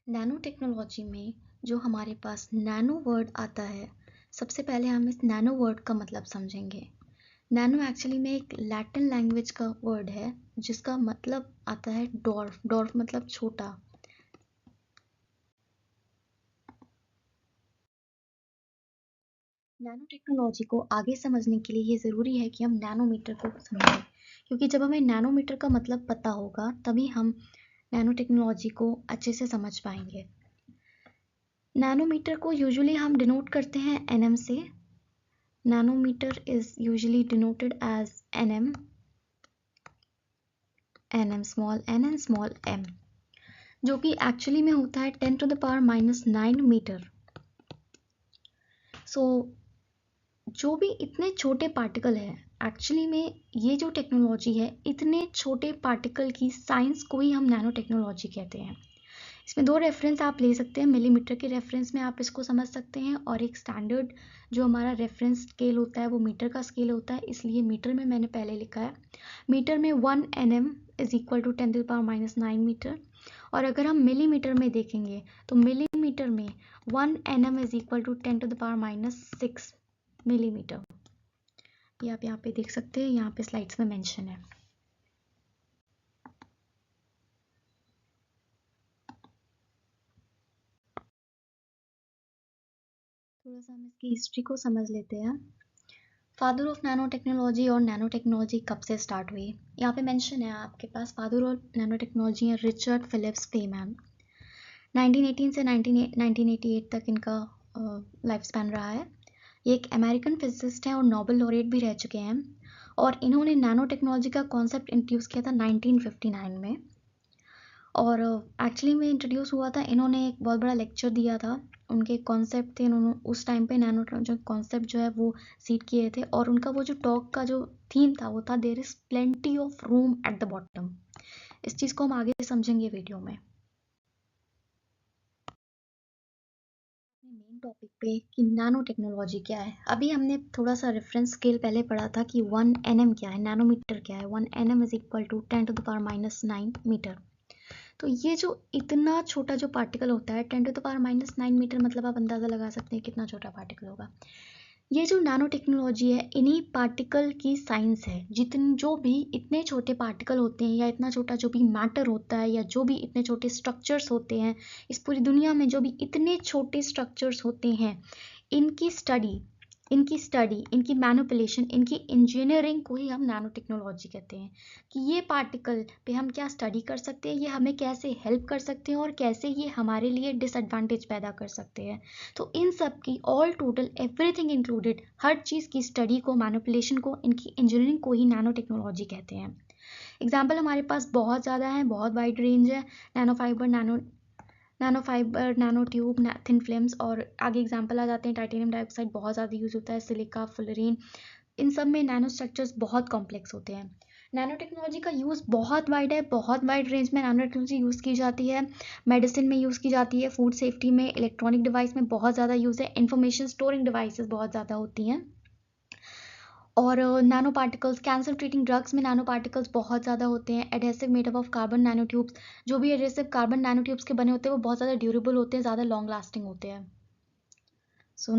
Nano technology में जो हमारे पास नैनो वर्ड आता है, सबसे पहले हम इस नैनो वर्ड का मतलब समझेंगे। नैनो एक्चुअली में एक लैटिन लैंग्वेज का वर्ड है जिसका मतलब आता है डॉर्फ। डॉर्फ मतलब छोटा। नैनो टेक्नोलॉजी को आगे समझने के लिए ये ज़रूरी है कि हम नैनोमीटर को समझें, क्योंकि जब हमें नैनोमीटर का मतलब पता होगा तभी हम नैनो टेक्नोलॉजी को अच्छे से समझ पाएंगे। नैनोमीटर को यूजुअली हम डिनोट करते हैं एनएम से। Nanometer is usually denoted as nm, nm small n and small m, जो कि एक्चुअली में होता है 10⁻⁹ मीटर। सो जो भी इतने छोटे पार्टिकल है, एक्चुअली में ये जो टेक्नोलॉजी है, इतने छोटे पार्टिकल की साइंस को ही हम नैनो टेक्नोलॉजी कहते हैं। इसमें दो रेफरेंस आप ले सकते हैं। मिलीमीटर के रेफरेंस में आप इसको समझ सकते हैं, और एक स्टैंडर्ड जो हमारा रेफरेंस स्केल होता है वो मीटर का स्केल होता है, इसलिए मीटर में मैंने पहले लिखा है। मीटर में 1 nm is equal to 10⁻⁹ metre. और अगर हम मिलीमीटर में देखेंगे तो मिलीमीटर में 1 nm is equal to 10⁻⁶ millimetre. ये आप यहाँ पे देख सकते हैं, यहाँ पे स्लाइड्स में मेंशन है। थोड़ा सा हम इसकी हिस्ट्री को समझ लेते हैं। फादर ऑफ नैनो टेक्नोलॉजी और नैनो टेक्नोलॉजी कब से स्टार्ट हुई, यहाँ पे मेंशन है आपके पास। फादर ऑफ नैनो टेक्नोलॉजी है रिचर्ड फिलिप्स फेमैन। 1918 से 1988 तक इनका लाइफ स्पैन रहा है। ये एक अमेरिकन फिजिसिस्ट हैं और नोबेल लॉरेट भी रह चुके हैं, और इन्होंने नैनो टेक्नोलॉजी का कॉन्सेप्ट इंट्रोड्यूस किया था 1959 में। और एक्चुअली में इंट्रोड्यूस हुआ था, इन्होंने एक बहुत बड़ा लेक्चर दिया था। उनके कॉन्सेप्ट थे, इन्होंने उस टाइम पे नैनो जो कॉन्सेप्ट जो है वो सीड किए थे, और उनका वो जो टॉक का जो थीम था वो था there is plenty of room at the bottom. इस चीज़ को हम आगे समझेंगे वीडियो में। मेन टॉपिक पे कि नैनो टेक्नोलॉजी क्या है। अभी हमने थोड़ा सा रेफरेंस स्केल पहले पढ़ा था कि 1 nm क्या है, नैनोमीटर क्या है। 1 nm is equal to 10⁻⁹ metre. तो ये जो इतना छोटा जो पार्टिकल होता है 10⁻⁹ मीटर, मतलब आप अंदाज़ा लगा सकते हैं कितना छोटा पार्टिकल होगा। ये जो नैनो टेक्नोलॉजी है, इन्हीं पार्टिकल की साइंस है। जितने जो भी इतने छोटे पार्टिकल होते हैं, या इतना छोटा जो भी मैटर होता है, या जो भी इतने छोटे स्ट्रक्चर्स होते हैं, इस पूरी दुनिया में जो भी इतने छोटे स्ट्रक्चर्स होते हैं, इनकी स्टडी इनकी मैनिपुलेशन, इनकी इंजीनियरिंग को ही हम नैनो टेक्नोलॉजी कहते हैं। कि ये पार्टिकल पे हम क्या स्टडी कर सकते हैं, ये हमें कैसे हेल्प कर सकते हैं, और कैसे ये हमारे लिए डिसएडवांटेज पैदा कर सकते हैं। तो इन सब की ऑल टोटल एवरीथिंग इंक्लूडेड, हर चीज़ की स्टडी को, मैनिपुलेशन को, इनकी इंजीनियरिंग को ही नैनो टेक्नोलॉजी कहते हैं। एग्जाम्पल हमारे पास बहुत ज़्यादा है, बहुत वाइड रेंज है। Nano fibre, nano tube, thin films, और आगे एग्जांपल आ जाते हैं। टाइटेनियम डाइऑक्साइड बहुत ज़्यादा यूज़ होता है, सिलिका, फ्लोरीन, इन सब में नैनो स्ट्रक्चर्स बहुत कॉम्प्लेक्स होते हैं। नैनो टेक्नोलॉजी का यूज़ बहुत वाइड है, बहुत वाइड रेंज में नैनो टेक्नोलॉजी यूज़ की जाती है। मेडिसिन में यूज़ की जाती है, फूड सेफ्टी में, इलेक्ट्रॉनिक डिवाइस में बहुत ज़्यादा यूज़ है, इंफॉर्मेशन स्टोरिंग डिवाइसेस बहुत ज़्यादा होती हैं। और nano particles, cancer treating drugs में नैनो पार्टिकल्स बहुत ज़्यादा होते हैं। Adhesive made up of carbon nano tubes, जो भी एडहेसिव कार्बन नैनो ट्यूब्स के बने होते हैं वो बहुत ज़्यादा ड्यूरेबल होते हैं, ज़्यादा लॉन्ग लास्टिंग होते हैं। सो